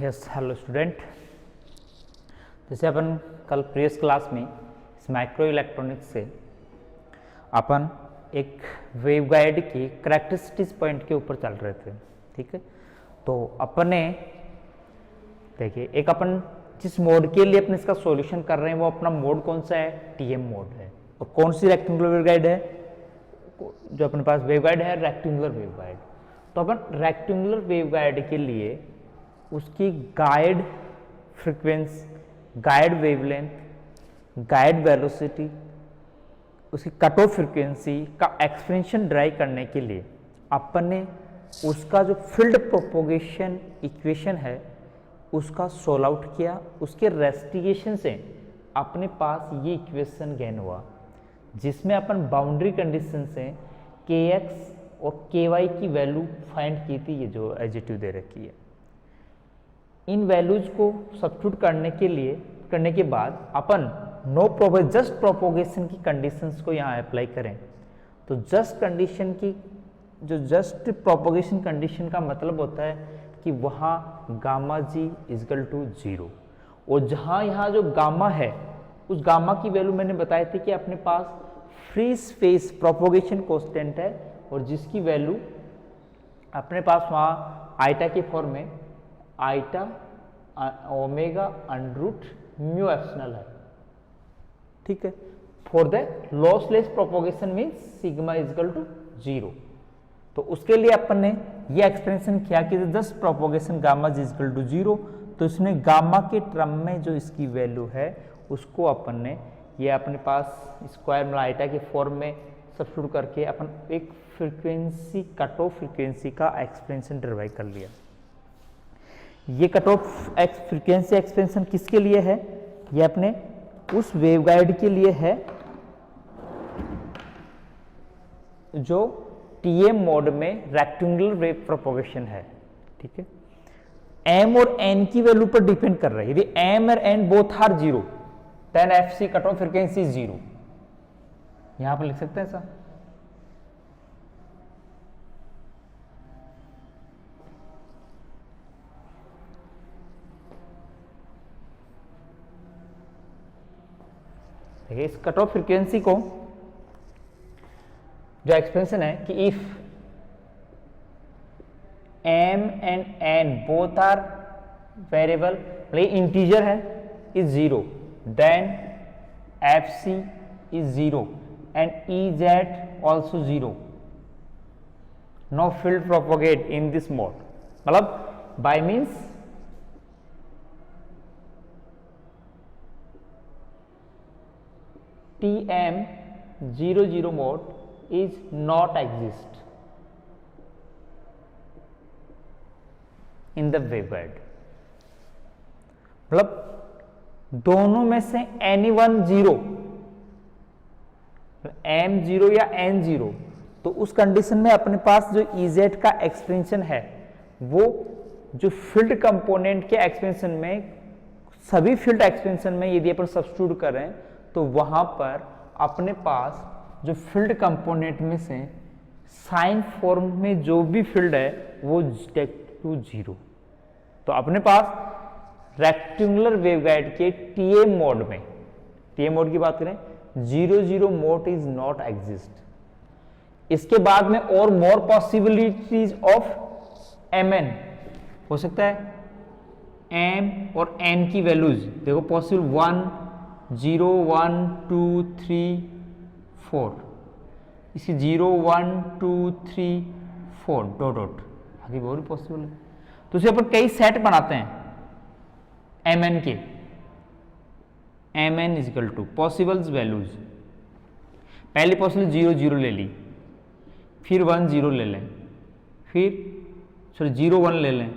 Yes hello student, जैसे अपन कल previous class में इस माइक्रो इलेक्ट्रॉनिक्स से अपन एक वेवगाइड की करैक्टरिस्टिक्स पॉइंट के ऊपर चल रहे थे। ठीक है, तो अपने देखिए एक अपन जिस मोड के लिए अपने इसका सॉल्यूशन कर रहे हैं वो अपना मोड कौन सा है, टीएम मोड है। और कौन सी रेक्टेंगुलर वेवगाइड है, जो अपने पास वेवगाइड है रेक्टेंगुलर वेवगाइड। तो अपन रेक्टेंगुलर वेवगाइड के लिए उसकी guide frequency, guide wavelength, guide velocity, उसकी कट ऑफ फ्रीक्वेंसी का एक्सपेंशन ड्राइव करने के लिए अपन ने उसका जो फील्ड प्रोपोगेशन इक्वेशन है उसका सोल्व आउट किया। उसके रेस्टिगेशन से अपने पास ये इक्वेशन गेन हुआ जिसमें अपन बाउंड्री कंडीशन से kx और ky की वैल्यू फाइंड की थी, ये जो एडजेक्टिव दे रखी है। इन वैल्यूज को सब्स्टिट्यूट करने के बाद अपन जस्ट प्रोपोगेशन की कंडीशंस को यहाँ अप्लाई करें तो जस्ट प्रोपोगेशन कंडीशन का मतलब होता है कि वहाँ गामा जी इजकल टू 0, और जहाँ यहाँ जो गामा है उस गामा की वैल्यू मैंने बताई थी कि अपने पास फ्री स्पेस प्रोपोगेशन कांस्टेंट है और जिसकी वैल्यू अपने पास वहाँ आइटा के फॉर्म में eta omega under root mu epsilon है। ठीक है, for the lossless propagation means sigma equal to 0। तो उसके लिए अपन ने ये एक्सप्रेशन किया कि just propagation gamma equal to 0, तो इसमें गामा के टर्म में जो इसकी वैल्यू है उसको अपन ने ये अपने पास स्क्वायर मतलब आइटा के फॉर्म में सब्स्टिट्यूट करके अपन एक फ्रीक्वेंसी कट ऑफ फ्रीक्वेंसी का एक्सप्रेशन डिराइव कर लिया। ये कट ऑफ फ्रीक्वेंसी एक्सपेंशन किसके लिए है, ये अपने उस वेवगाइड के लिए है जो टीएम मोड में रेक्टेंगुलर वेव प्रोपोगेशन है। ठीक है, एम और एन की वैल्यू पर डिपेंड कर रहा है। यदि एम और N both are 0 then FC cut off frequency 0। यहां पर लिख सकते हैं ऐसा। देखिए इस कट ऑफ फ्रीक्वेंसी को जो एक्सप्रेशन है कि if M and N both are variable मतलब इंटीजर है is 0 then F C is 0 and E Z also 0, no field propagate in this mode. मतलब by means TM 00 mode is not exist in the waveguide। मतलब दोनों में से any1 0, M0 या N0, तो उस कंडीशन में अपने पास जो EZ का एक्सपेंशन है वो जो फील्ड कंपोनेंट के एक्सपेंशन में सभी फील्ड एक्सपेंशन में यदि अपन सब्स्टिट्यूट करें तो वहां पर अपने पास जो फील्ड कंपोनेंट में से साइन फॉर्म में जो भी फील्ड है वो टेक टू 0। तो अपने पास रेक्टेंगुलर वेवगाइड के टीएम मोड में, टीएम मोड की बात करें 00 मोड इज नॉट एग्जिस्ट। इसके बाद में और मोर पॉसिबिलिटीज ऑफ एमएन हो सकता है। एम और एन की वैल्यूज देखो पॉसिबल 1 0 1 2 3 4, इसी 0 1 2 3 4 डॉट डॉट आगे बहुत पॉसिबल है। तो उसे अपन कई सेट बनाते हैं एम एन के। M N equal to possibles values, पहली पॉसिबल 0 0 ले ली, फिर 1 0 ले लें, फिर 0 1 ले लें,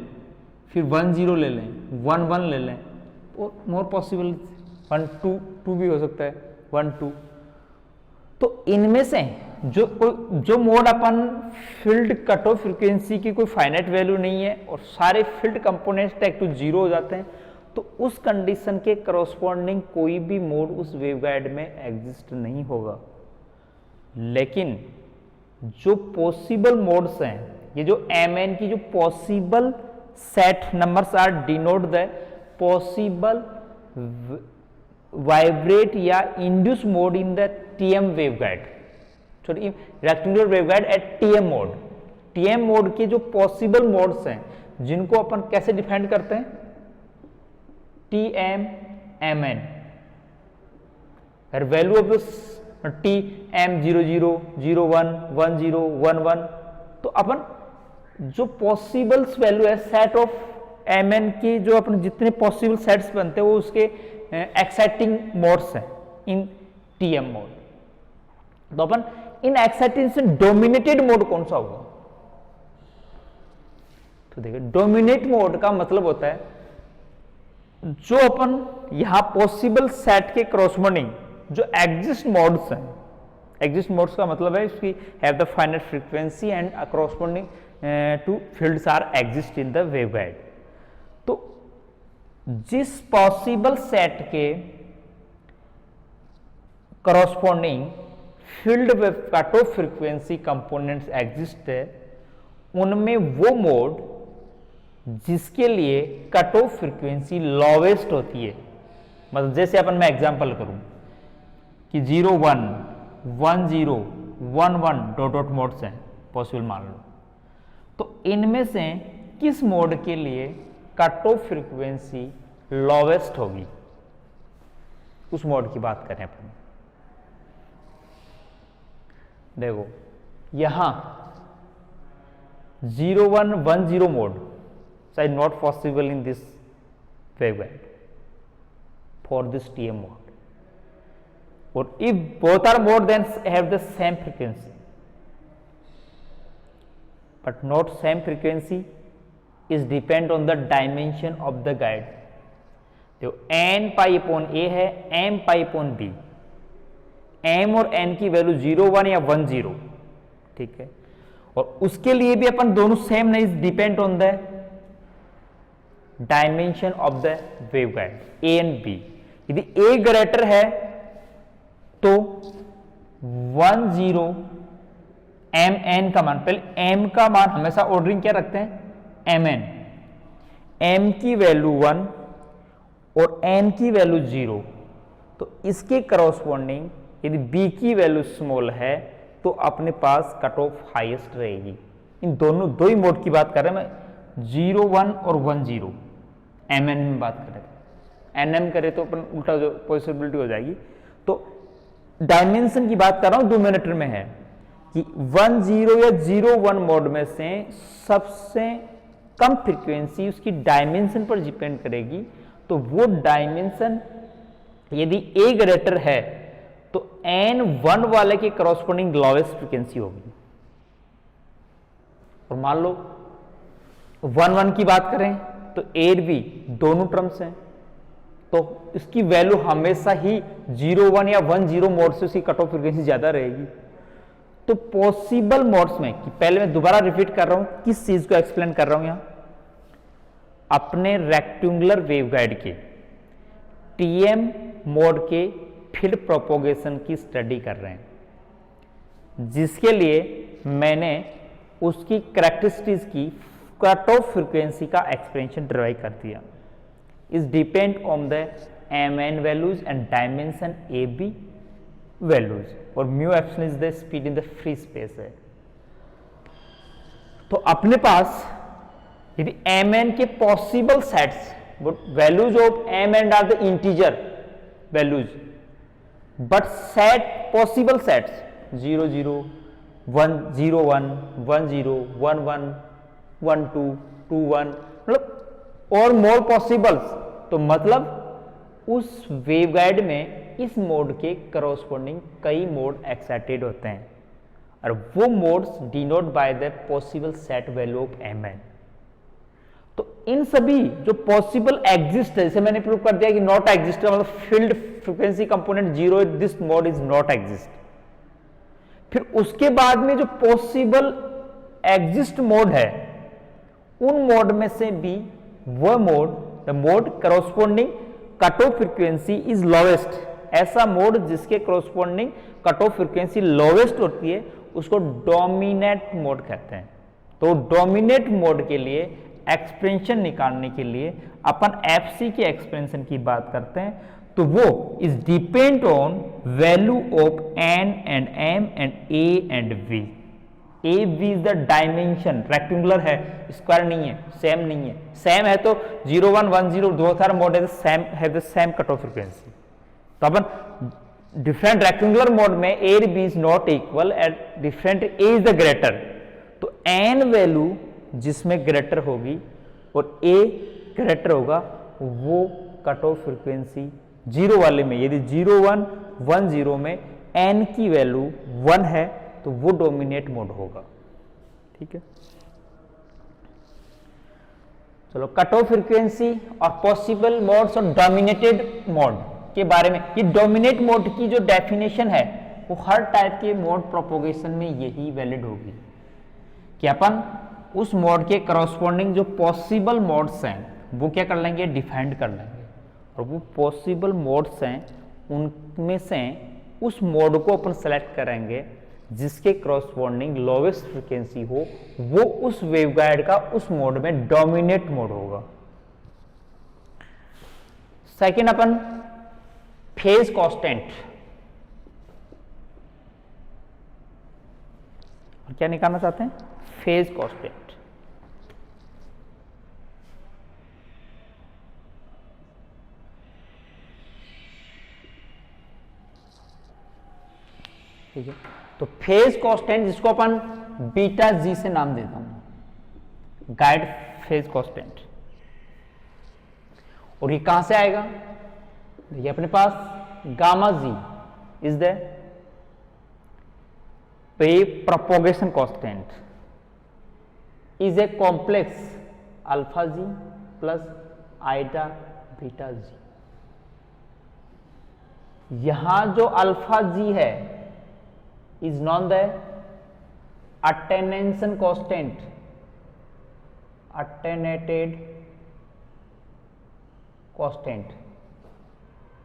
फिर 1 0 ले लें, 1 1 ले लें, और मोर पॉसिबल 1 2 2 भी हो सकता है 1 2। तो इनमें से जो मोड अपन फील्ड कट ऑफ फ्रीक्वेंसी की कोई फाइनाइट वैल्यू नहीं है और सारे फील्ड कंपोनेंट्स टेक टू 0 हो जाते हैं, तो उस कंडीशन के करस्पॉन्डिंग कोई भी मोड उस वेवगाइड में एग्जिस्ट नहीं होगा। लेकिन जो पॉसिबल मोड्स हैं, ये जो एम एन की जो possible set numbers are denote the possible vibrate या induce mode in the TM waveguide, sorry rectangular waveguide at TM mode. TM mode के जो पॉसिबल मोड्स हैं जिनको अपन कैसे डिफाइन करते हैं, TM MN, value of T M 00, 01, 10, 11, तो अपन जो पॉसिबल्स वैल्यू है सेट ऑफ एमएन की, जो अपन जितने पॉसिबल सेट्स बनते हैं वो उसके एक्साइटिंग मोड्स हैं इन टीएम मोड। तो अपन इन एक्साइटिंग से डोमिनेटेड मोड कौन सा होगा, तो देखिए डोमिनेट मोड का मतलब होता है जो अपन यहां पॉसिबल सेट के क्रॉसमोडिंग जो एग्जिस्ट मोड्स हैं, एग्जिस्ट मोड्स का मतलब है इसकी have the finite frequency and corresponding to fields are exist in the waveguide. तो जिस पॉसिबल सेट के corresponding field with cut off frequency components exist है, उनमें वो मोड जिसके लिए कट ऑफ फ्रीक्वेंसी लोवेस्ट होती है, मतलब जैसे अपन मैं एग्जांपल करूं कि 01, 10, 11 डॉट डॉट मोड्स हैं पॉसिबल मान लो, तो इनमें से किस मोड के लिए कट ऑफ फ्रीक्वेंसी लोवेस्ट होगी, उस मोड की बात करें अपन। देखो यहां 0110 mode is not possible in this waveguide for this TM mode, or if both are mode then have the same frequency, but not same frequency is depend on the dimension of the guide। तो n pi upon a है, m pi upon b, m और n की value 01 या 10, ठीक है, और उसके लिए भी अपन दोनों सेम नहीं, depend on the dimension of the waveguide a and b। यदि a ग्रेटर है तो 10 mn का मान, पहले m का मान हमेशा ऑर्डरिंग क्या रखते हैं mn, m की वैल्यू 1 और n की वैल्यू 0, तो इसके करॉस्पॉन्डिंग यदि b की वैल्यू स्मॉल है तो अपने पास कट ऑफ हाईएस्ट रहेगी। इन दोनों दो ही मोड की बात कर रहे हैं मैं, 01 और 10 mn में बात करें, nm करे तो अपन उल्टा जो पॉसिबिलिटी हो जाएगी। तो डायमेंशन की बात कर रहा हूं 2 मिनट में है कि 10 या 01 मोड में से सबसे कम फ्रीक्वेंसी उसकी डायमेंशन पर डिपेंड करेगी, तो वो डायमेंशन यदि a ग्रेटर है तो n1 वाले के करॉस्पॉन्डिंग लोवेस्ट फ्रीक्वेंसी होगी। और मान लो 11 की बात करें तो a और b दोनों टर्म्स हैं, तो इसकी वैल्यू हमेशा ही 01 या 10 मोड से उसकी कट ऑफ फ्रीक्वेंसी ज्यादा रहेगी। तो पॉसिबल मोड्स में, कि पहले मैं दोबारा रिपीट कर रहा हूं किस चीज को एक्सप्लेन कर रहा हूं, यहां अपने रेक्टेंगुलर वेवगाइड के टीएम मोड के फील्ड प्रोपोगेशन की स्टडी कर रहे हैं, जिसके लिए मैंने उसकी कैरेक्टरिस्टिक्स की कट ऑफ फ्रीक्वेंसी का एक्सपेंशन डिराइव कर दिया। Is depend on the mn values and dimension ab values, और mu epsilon is the speed in the free space है। तो अपने पास यदि mn के possible sets, values of mn are the integer values, but set possible sets 00, 101, 10, 11, 12, 21, मतलब और मोर possibles, तो मतलब उस वेवगाइड में इस मोड के करॉस्पॉन्डिंग कई मोड एक्साइटेड होते हैं, और वो modes denote by the possible set value of mn। तो इन सभी जो पॉसिबल एग्जिस्ट है, जैसे मैंने प्रूव कर दिया कि नॉट एग्जिस्ट, मतलब field frequency component 0, this mode is not exist. फिर उसके बाद में जो पॉसिबल एग्जिस्ट मोड है, उन मोड में से भी वो mode, the mode corresponding cut off frequency is lowest, ऐसा मोड जिसके corresponding cut off frequency lowest होती है उसको डोमिनेट मोड कहते हैं। तो डोमिनेट मोड के लिए एक्सपेंशन निकालने के लिए अपन एफसी के एक्सपेंशन की बात करते हैं, तो वो is depend on value of N and M and A and V. A V is the dimension, rectangular है, स्क्वायर नहीं है, सेम नहीं है। सेम है तो 0 1 1 0 दो सारे मोड है the same cut off frequency. तो अपन डिफरेंट रेक्टेंगुलर मोड में ए और B is not equal at different A is the greater, तो एन वैल्यू जिसमें ग्रेटर होगी और ए ग्रेटर होगा वो कट ऑफ फ्रीक्वेंसी 0 वाले में, यदि 0 1 1 0 में एन की वैल्यू 1 है तो वो डोमिनेट मोड होगा। ठीक है, चलो कट ऑफ फ्रीक्वेंसी और पॉसिबल मोड्स और डोमिनेटेड मोड के बारे में। ये डोमिनेट मोड की जो डेफिनेशन है वो हर टाइप के मोड प्रोपोगेशन में यही वैलिड होगी कि अपन उस मोड के करस्पॉन्डिंग जो पॉसिबल मोड्स हैं वो क्या कर लेंगे, डिफाइंड कर लेंगे, और वो पॉसिबल मोड्स हैं उनमें से उस मोड को अपन सेलेक्ट करेंगे जिसके करस्पॉन्डिंग लोवेस्ट फ्रीक्वेंसी हो, वो उस वेवगाइड का उस मोड में डोमिनेट मोड होगा। सेकेंड अपन फेज कांस्टेंट, और क्या निकालना चाहते हैं, फेज कांस्टेंट। ठीक है, तो फेज कांस्टेंट जिसको अपन बीटा जी से नाम देता हूं, गाइड फेज कांस्टेंट, और ये कहां से आएगा, देखिए अपने पास gamma ji is the wave propagation constant is a complex alpha g plus iota beta g. यहां जो अल्फा जी है is known the attenuation constant, attenuated constant,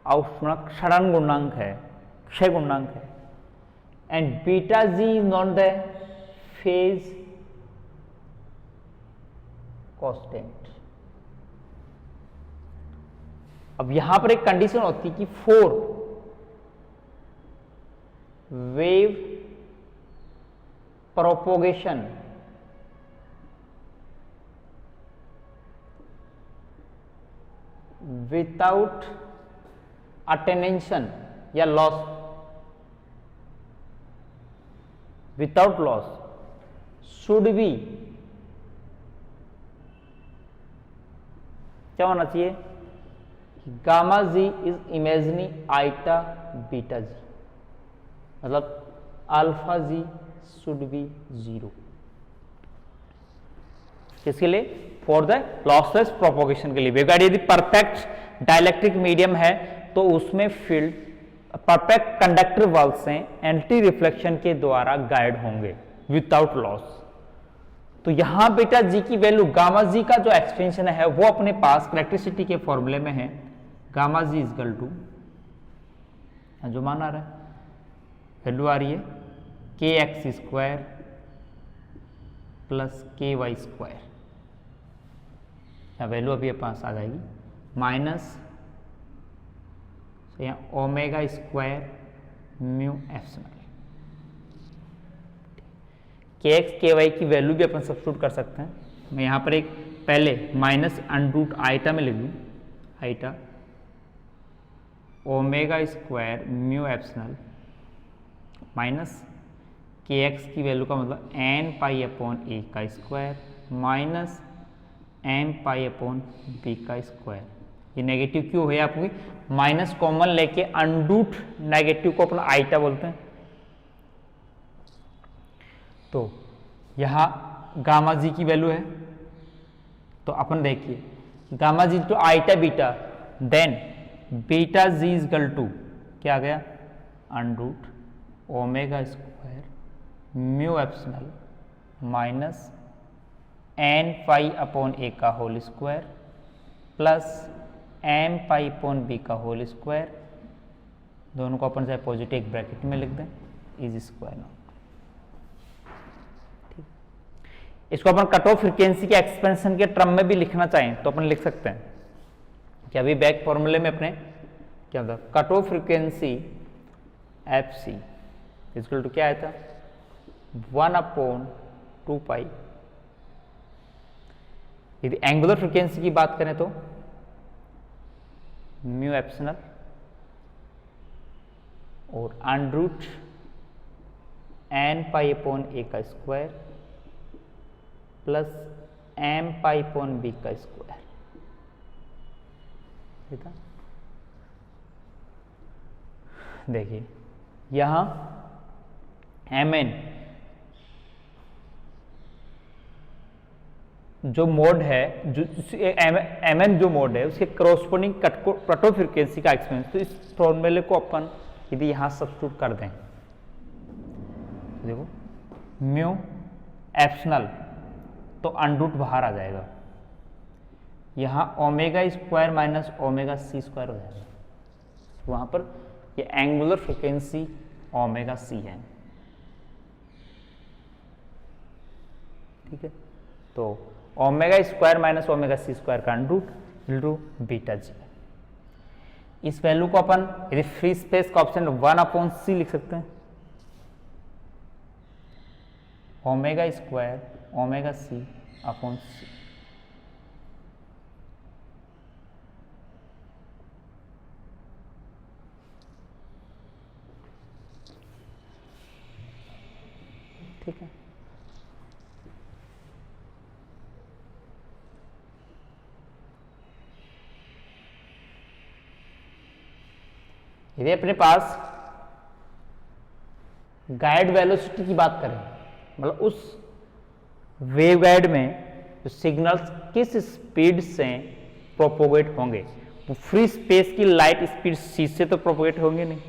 क्षरण गुणांक है, क्षय गुणांक है, and beta g is known the phase constant. अब यहां पर एक कंडीशन होती है कि for wave propagation without attenuation या loss, without loss should be क्या होना चाहिए, gamma ji is imaginary iota beta g, मतलब अल्फा जी शुड बी 0। किसके लिए, फॉर द लॉसलेस प्रोपोगेशन के लिए। वेवगाइड यदि परफेक्ट डाइलेक्ट्रिक मीडियम है तो उसमें फील्ड परफेक्ट कंडक्टर वाल से एंटी रिफ्लेक्शन के द्वारा गाइड होंगे विदाउट लॉस। तो यहां बेटा जी की वैल्यू, गामा जी का जो एक्सपेंशन है वो अपने पास करेक्टरिस्टिक के फॉर्मूले में है, gamma ji is equal to, जो मान आ रहा है वैल्यू आ रही है के एक्स स्क्वायर प्लस के वाई स्क्वायर, वैल्यू अभी पास आ जाएगी माइनस यहाँ ओमेगा स्क्वायर म्यू एप्सिलॉन। के एक्स के वाई की वैल्यू भी अपन सब्स्टिट्यूट कर सकते हैं। मैं यहाँ पर एक पहले माइनस अंडरूट आइटा में लिख दूँ, eta omega square mu epsilon minus के एक्स की वैल्यू का मतलब एन पाई अपॉन ए का square minus M pi upon B का स्क्वायर। ये नेगेटिव क्यों है, आपको माइनस कॉमन लेके अंडरूट नेगेटिव को अपना आइटा बोलते हैं। तो यहाँ गामा जी की वैल्यू है, तो अपन देखिए gamma g to iota beta, then beta g is equal to क्या आ गया, under root omega square mu epsilon minus n pi upon ए का whole square plus m pi upon B का होल स्क्वायर, दोनों को अपन चाहे पॉजिटिव एक ब्रैकेट में लिख दें, इज स्क्वायर नॉट। ठीक, इसको अपन कट ऑफ फ्रीक्वेंसी के एक्सपेंशन के टर्म में भी लिखना चाहें तो अपन लिख सकते हैं कि अभी बैक फॉर्मूले में अपने क्या होता है, cut off frequency F C equal to क्या आया था 1/2 पाई। यदि एंगुलर फ्रीक्वेंसी की बात करें तो म्यू एप्सिलॉन और under n pi upon a का square plus m pi upon b का स्क्वायर। देखिए यहां mn जो मोड है, जो mn जो मोड है उसके करॉस्पोंडिंग कट ऑफ फ्रीक्वेंसी का एक्सपेंस, तो इस फॉर्मूले को अपन यदि यहां सब्स्टिट्यूट कर दें, देखो म्यू एप्सिलॉन तो अंडरूट बाहर आ जाएगा, यहां omega square minus omega C square हो जाएगा, वहां पर ये एंगुलर फ्रीक्वेंसी ओमेगा सी है। ठीक है, तो omega square minus omega C square का under root equal to beta G. इस वैल्यू को अपन यदि फ्री स्पेस का ऑप्शन 1/c लिख सकते हैं, ओमेगा स्क्वायर ओमेगा सी अपॉन सी। ठीक है, यदि अपने पास गाइड वेलोसिटी की बात करें, मतलब उस वेव गाइड में जो सिग्नल्स किस स्पीड से प्रोपोगेट होंगे, वो फ्री स्पेस की लाइट स्पीड सी से तो प्रोपोगेट होंगे नहीं,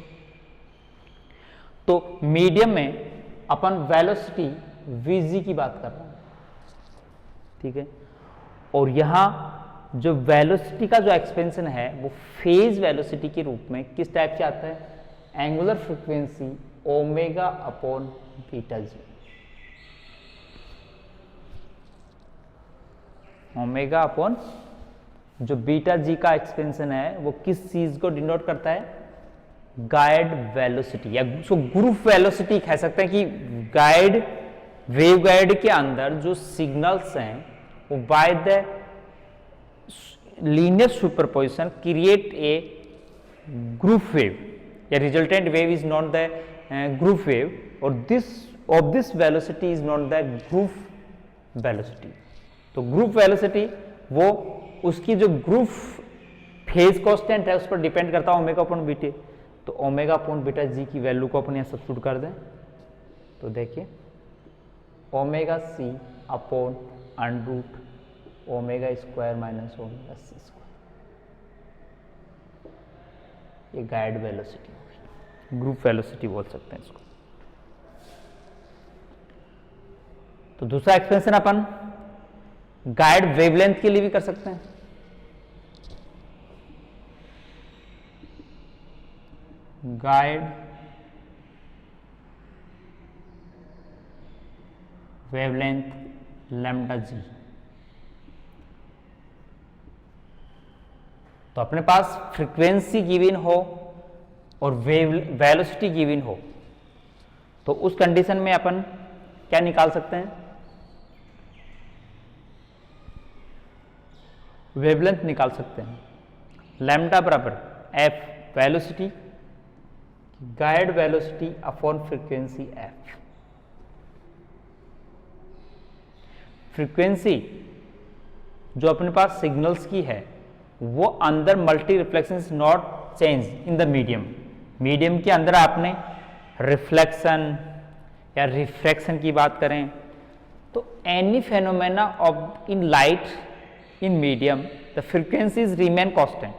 तो मीडियम में अपन वेलोसिटी वीजी की बात कर रहे हैं। ठीक है, और यहां जो वेलोसिटी का जो एक्सपेंशन है वो फेज वेलोसिटी के रूप में किस टाइप से आता है, angular frequency omega upon beta g. Omega upon जो बीटा जी का एक्सपेंशन है वो किस चीज को डिनोट करता है, गाइड वेलोसिटी या उसको ग्रुप वेलोसिटी कह सकते हैं कि गाइड वेव गाइड के अंदर जो सिग्नल्स हैं वो by the linear superposition create a group wave या resultant wave is not the group wave और this velocity is not the group velocity. तो ग्रुप वेलोसिटी वो उसकी जो ग्रुप फेज कांस्टेंट है उस पर डिपेंड करता है ओमेगा अपॉन बीटा। तो ओमेगा अपॉन बीटा जी की वैल्यू को अपन यहाँ सब्स्टिट्यूट कर दें तो देखिए ओमेगा सी upon under root omega square minus omega C square, ये गाइड वेलोसिटी होगी, ग्रुप वेलोसिटी बोल सकते हैं इसको। तो दूसरा एक्सपेंशन अपन गाइड वेवलेंथ के लिए भी कर सकते हैं। गाइड वेवलेंथ लैम्डा जी। तो अपने पास फ्रीक्वेंसी गिवन हो और वेलोसिटी गिवन हो तो उस कंडीशन में अपन क्या निकाल सकते हैं, वेवलेंथ निकाल सकते हैं। लैम्डा बराबर F velocity guide velocity upon frequency F. Frequency जो अपने पास सिग्नल्स की है वो अंदर multi reflection is not change in the medium. Medium के अंदर आपने रिफ्लेक्शन या रिफ्रैक्शन की बात करें तो any phenomena of in light in medium the frequencies remain constant.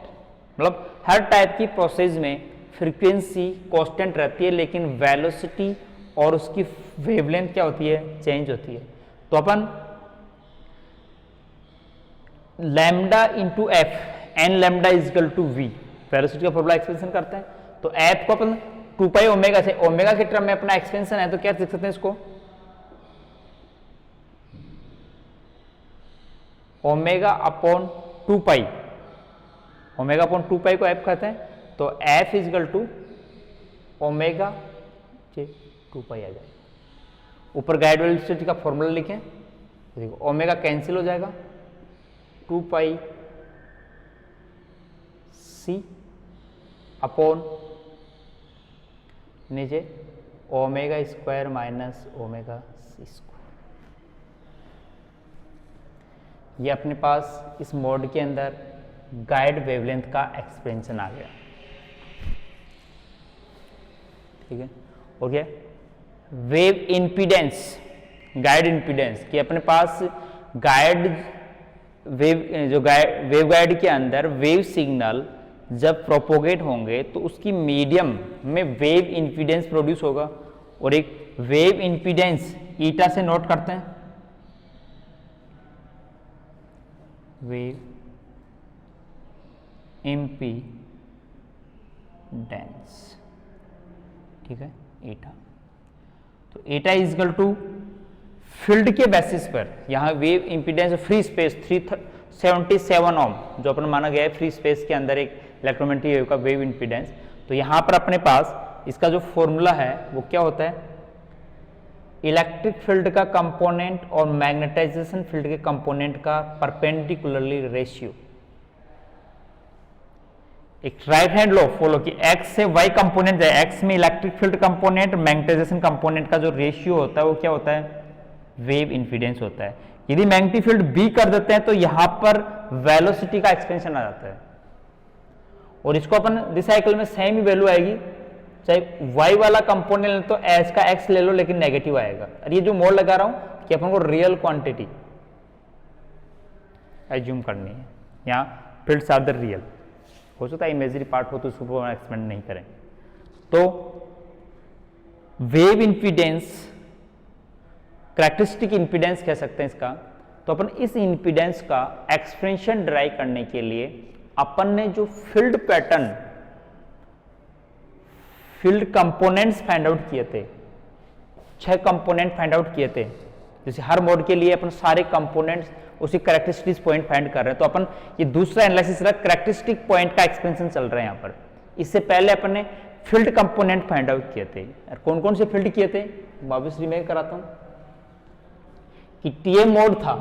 मतलब हर टाइप की प्रोसेस में फ्रीक्वेंसी कांस्टेंट रहती है लेकिन वेलोसिटी और उसकी वेवलेंथ क्या होती है, चेंज होती है। तो अपन lambda into f n lambda is equal to v velocity का फॉर्मूला एक्सपेंशन करते हैं तो एफ को अपन 2 पाई ओमेगा से, ओमेगा के टर्म में अपना एक्सपेंशन है तो क्या लिख सकते हैं इसको omega upon 2 pi, omega upon 2 पाई को एफ कहते हैं, तो एफ इजकल टू ओमेगा जे 2 पाई आ जाएगा। ऊपर गाइड वेलोसिटी का फॉर्मूला लिखें, देखो ओमेगा कैंसिल हो जाएगा, 2 पाई सी अपॉन नीचे omega square minus omega C square. ये अपने पास इस मोड के अंदर गाइड वेवलेंथ का एक्सपेंशन आ गया, ठीक है। हो गया वेव इंपीडेंस, गाइड इंपीडेंस कि अपने पास गाइड वेव, जो वेव गाइड के अंदर वेव सिग्नल जब प्रोपोगेट होंगे तो उसकी मीडियम में वेव इंपीडेंस प्रोड्यूस होगा, और एक वेव इंपीडेंस ईटा से नोट करते हैं, वेव इंपीडेंस, ठीक है, ईटा। तो ईटा इजकल टू फील्ड के बेसिस पर, यहां वेव इंपीडेंस फ्री स्पेस 377 ओम जो अपन माना गया है फ्री स्पेस के अंदर एक इलेक्ट्रोमैग्नेटिक वेव का वेव इंपीडेंस, तो यहां पर अपने पास इसका जो फॉर्मूला है वो क्या होता है, इलेक्ट्रिक फील्ड का कंपोनेंट और मैग्नेटाइजेशन फील्ड के कंपोनेंट का परपेंडिकुलरली रेशियो। एक राइट हैंड लॉ फॉलो कि x से y कंपोनेंट है, x में electric field component magnetization component का जो रेशियो होता है वो क्या होता है, वेव इंपीडेंस होता है। यदि मैग्नेटिक फील्ड b कर देते हैं तो यहां पर वेलोसिटी का एक्सपेंशन आ जाता है, और इसको अपन रिसाइकल में सेम ही वैल्यू आएगी, चाहे y वाला कंपोनेंट ले तो h का x ले लो लेकिन नेगेटिव आएगा। और ये जो मोड लगा रहा हूं कि अपन को रियल क्वांटिटी एज्यूम करनी है, यहाँ फील्ड्स आर द रियल, हो सकता है इमेजरी पार्ट हो तो उसको एक्सपेंड नहीं करें। तो वेव इंपीडेंस कैरेक्टरिस्टिक इंपीडेंस कह सकते हैं इसका। तो अपन इस इंपीडेंस का एक्सप्रेशन ड्राइव करने के लिए अपन ने जो field pattern, field components find out किए थे, 6 कंपोनेंट फाइंड आउट किए थे, जैसे हर मोड के लिए अपन सारे कंपोनेंट्स उसी कैरेक्टरिस्टिक्स पॉइंट फाइंड कर रहे हैं। तो अपन ये दूसरा एनालिसिस रहा, कैरेक्टरिस्टिक पॉइंट का एक्सपेंशन चल रहा है यहाँ पर। इससे पहले अपन ने फील्ड कंपोनेंट फाइंड आउट किए थे, और कौन कौन से फील्ड किए थे वापस रिमेक कराता हूं कि टीएम मोड था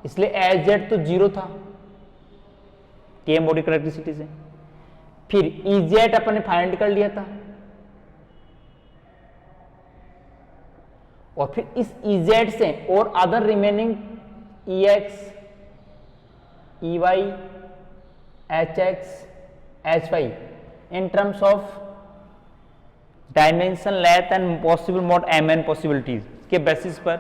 इसलिए एज जेड तो 0 था टीएम मोड की कैरेक्टरिस्टिक से, फिर इजेड अपन ने फाइंड कर लिया था, और फिर इस इजेड से और other remaining EX, EY, HX, HY in terms of dimension, length and possible mode MN possibilities के बेसिस पर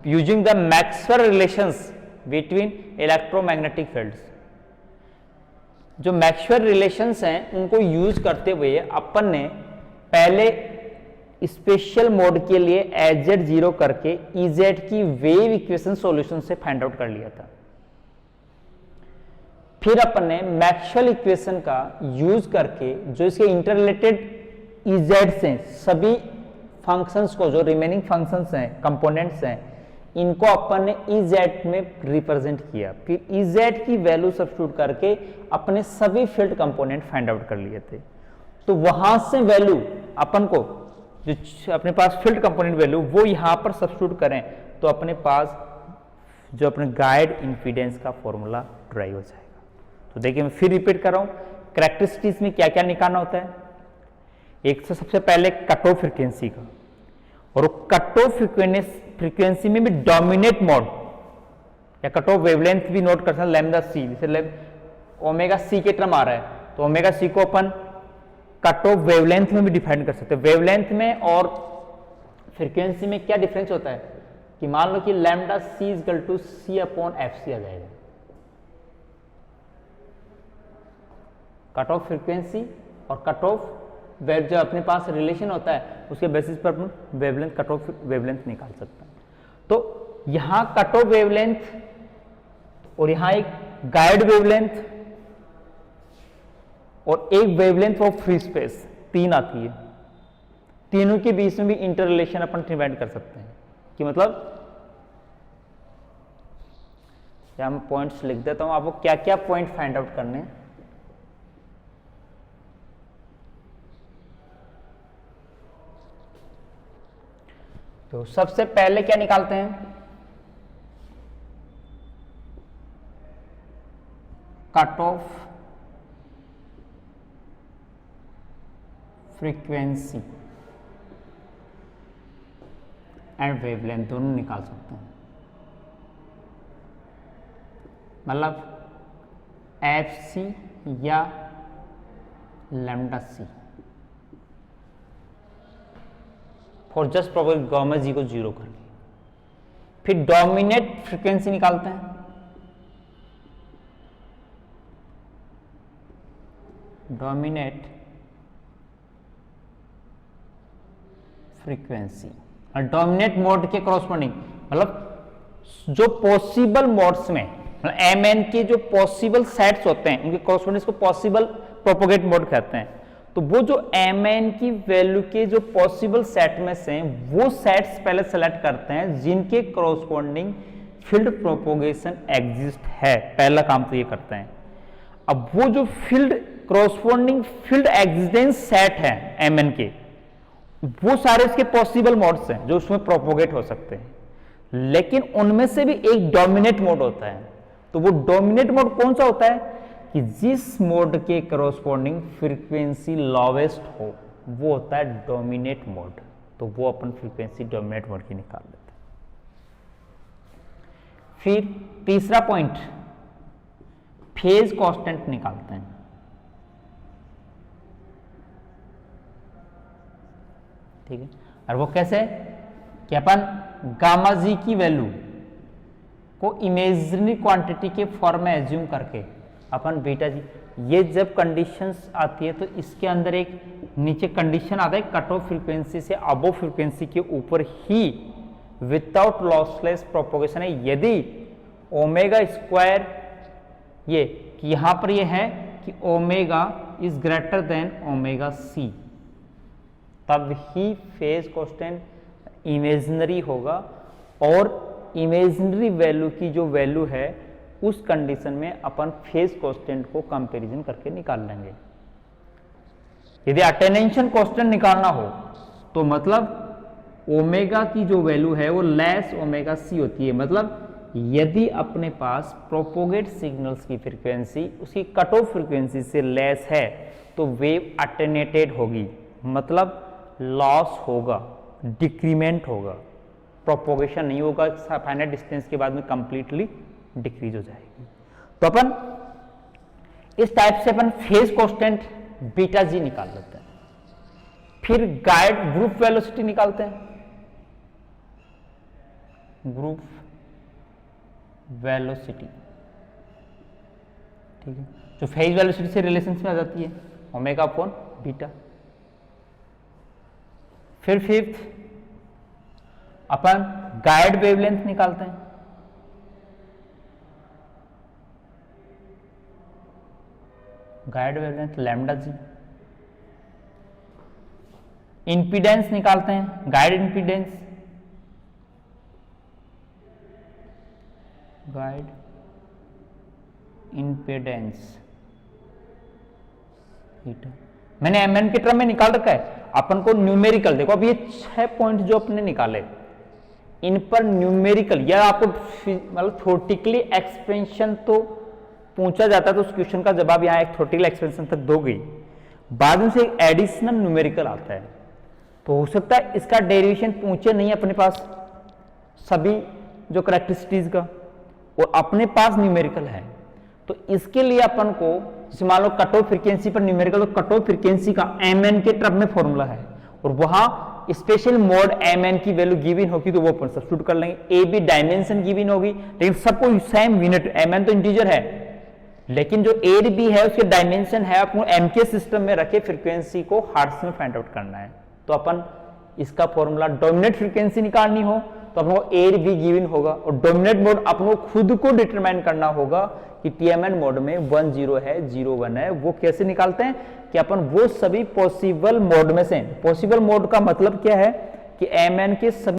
using the Maxwell relations between electromagnetic fields, जो मैक्सवेल रिलेशंस हैं उनको यूज करते हुए अपन ने पहले स्पेशल मोड के लिए एजेड 0 करके इजेड की वेव इक्वेशन सॉल्यूशन से फाइंड आउट कर लिया था। फिर अपन ने मैक्सवेल इक्वेशन का यूज करके जो इसके इंटररिलेटेड इजेड से सभी फंक्शंस को, जो रिमेनिंग फंक्शंस हैं, कंपोनेंट्स हैं, इनको अपन ने इजेड में रिप्रेजेंट किया। फिर इजेड की वैल्यू सब्स्टिट्यूट करके अपने सभी फील्ड कंपोनेंट फाइंड आउट कर लिए थे। तो वहां से वैल्यू अपन को जो अपने पास फील्ड कंपोनेंट वैल्यू वो यहां पर सब्स्टिट्यूट करें तो अपने पास जो अपने गाइड इंपीडेंस का फॉर्मूला ड्राइव हो जाएगा। तो देखिए मैं फिर रिपीट कर रहा हूं, कैरेक्टरिस्टिक्स में क्या क्या निकालना होता है। एक तो सबसे पहले कट ऑफ फ्रीक्वेंसी का, और कट ऑफ फ्रीक्वेंसी में भी डोमिनेट मोड या कट ऑफ वेवलेंथ भी नोट कर सकते हैं, लैम्डा सी, जैसे ओमेगा सी के टर्म आ रहा है तो ओमेगा सी को अपन कट ऑफ वेवलेंथ में भी डिफाइन कर सकते हैं। वेवलेंथ में और फ्रीक्वेंसी में क्या डिफरेंस होता है कि मान लो कि lambda c equal to c upon f c आ जाएगा। कट ऑफ फ्रीक्वेंसी और कट ऑफ वेव जो अपने पास रिलेशन होता है उसके बेसिस पर अपन वेवलेंथ, कट ऑफ वेवलेंथ निकाल सकते हैं। तो यहां कट ऑफ वेवलेंथ और यहां एक गाइड वेवलेंथ और एक वेवलेंथ ऑफ फ्री स्पेस, 3 आती है। तीनों के बीच में भी इंटर रिलेशन अपन डिफाइन कर सकते हैं कि मतलब या मैं पॉइंट्स लिख देता हूं, आपको क्या क्या पॉइंट फाइंड आउट करने हैं। तो सबसे पहले क्या निकालते हैं, cut off frequency and wavelength दोनों निकाल सकते हैं। मतलब FC या λc for just proper gamma g को 0 कर लिया। फिर डोमिनेट फ्रीक्वेंसी निकालते हैं, डोमिनेट फ्रीक्वेंसी और डोमिनेट मोड के क्रॉसपोंडिंग, मतलब जो पॉसिबल मोड्स में, मतलब MN के जो पॉसिबल सेट्स होते हैं उनके क्रॉसपोंडिंग को पॉसिबल प्रोपोगेट मोड कहते हैं। तो वो जो MN की वैल्यू के जो पॉसिबल सेट में से वो सेट्स पहले सेलेक्ट करते हैं जिनके क्रॉसपोंडिंग फील्ड प्रोपोगेशन एग्जिस्ट है। पहला काम तो ये करते हैं। अब वो जो field corresponding field existence set है MN के, वो सारे इसके पॉसिबल मोड्स हैं जो उसमें प्रोपोगेट हो सकते हैं, लेकिन उनमें से भी एक डोमिनेट मोड होता है। तो वो डोमिनेट मोड कौन सा होता है कि जिस मोड के करस्पॉन्डिंग फ्रीक्वेंसी लॉवेस्ट हो वो होता है डोमिनेट मोड। तो वो अपन फ्रीक्वेंसी डोमिनेट मोड की निकाल लेते हैं। फिर तीसरा पॉइंट, फेज कांस्टेंट निकालते हैं। ठीक है, और वो कैसे कि अपन गामा जी की वैल्यू को इमेजिनरी क्वांटिटी के फॉर्म में एज्यूम करके अपन बीटा जी, ये जब कंडीशंस आती है तो इसके अंदर एक नीचे कंडीशन आता है कट ऑफ फ्रीक्वेंसी से अबव फ्रीक्वेंसी के ऊपर ही विदाउट लॉसलेस प्रोपोगेशन है। यदि ओमेगा स्क्वायर ये कि यहां पर ये है कि omega is greater then omega C, तब ही फेज कांस्टेंट इमेजिनरी होगा और इमेजिनरी वैल्यू की जो वैल्यू है उस कंडीशन में अपन फेज कांस्टेंट को कंपैरिजन करके निकाल लेंगे। यदि अटेन्यूएशन कांस्टेंट निकालना हो तो मतलब ओमेगा की जो वैल्यू है वो लेस ओमेगा सी होती है। मतलब यदि अपने पास प्रोपोगेट सिग्नल्स की फ्रीक्वेंसी उसकी कट ऑफ फ्रीक्वेंसी से लेस है तो वेव अटेन्यूएटेड होगी, मतलब लॉस होगा, डिक्रीमेंट होगा, प्रोपोगेशन नहीं होगा, फाइनाइट डिस्टेंस के बाद में कंप्लीटली डिक्रीज हो जाएगी। तो अपन इस टाइप से अपन फेज कांस्टेंट बीटा जी निकाल लेते हैं। फिर गाइड ग्रुप वेलोसिटी निकालते हैं, ग्रुप वेलोसिटी, ठीक है, जो फेज वेलोसिटी से रिलेशन में आ जाती है ओमेगा अपॉन बीटा। फिर फिफ्थ अपन गाइड वेवलेंथ निकालते हैं, गाइड वेवलेंथ लैम्डा जी। इंपीडेंस निकालते हैं, guide impedance, guide impedance theta. मैंने MN के टर्म में निकाल रखा है। अपन को न्यूमेरिकल देखो, अब ये 6 पॉइंट जो अपने निकाले इन पर न्यूमेरिकल या आपको मतलब थ्योरेटिकली एक्सपेंशन तो पूछा जाता है तो उस क्वेश्चन का जवाब यहाँ एक थ्योरेटिकल एक्सपेंशन तक दोगे, बाद में से एक एडिशनल न्यूमेरिकल आता है। तो हो सकता है इसका डेरिवेशन पूछे नहीं अपने पास सभी जो करेक्टरिस्टिक्स का, और अपने पास न्यूमेरिकल है। तो इसके लिए अपन को जैसे मान लो कट ऑफ फ्रीक्वेंसी पर न्यूमेरिकल, तो कट ऑफ फ्रीक्वेंसी का MN के टर्म में फॉर्मूला है और वहां स्पेशल मोड MN की वैल्यू गिवन होगी तो वो अपन सब्स्टिट्यूट कर लेंगे। AB डायमेंशन गिवन होगी, लेकिन सबको सेम यूनिट, MN तो इंटीजर है लेकिन जो A और B है उसके डायमेंशन है, अपन M के सिस्टम में रखे फ्रीक्वेंसी को हर्ट्ज में फाइंड आउट करना है। तो अपन इसका फॉर्मूला डोमिनेट फ्रीक्वेंसी निकालनी हो तो अपन को A और B गिवन होगा और डोमिनेट मोड अपन को खुद को डिटरमाइन करना होगा कि TMN मोड में 1 0 है 0 1 है। वो कैसे निकालते हैं कि अपन वो सभी पॉसिबल मोड में से, पॉसिबल मोड का मतलब क्या है कि MN के सभी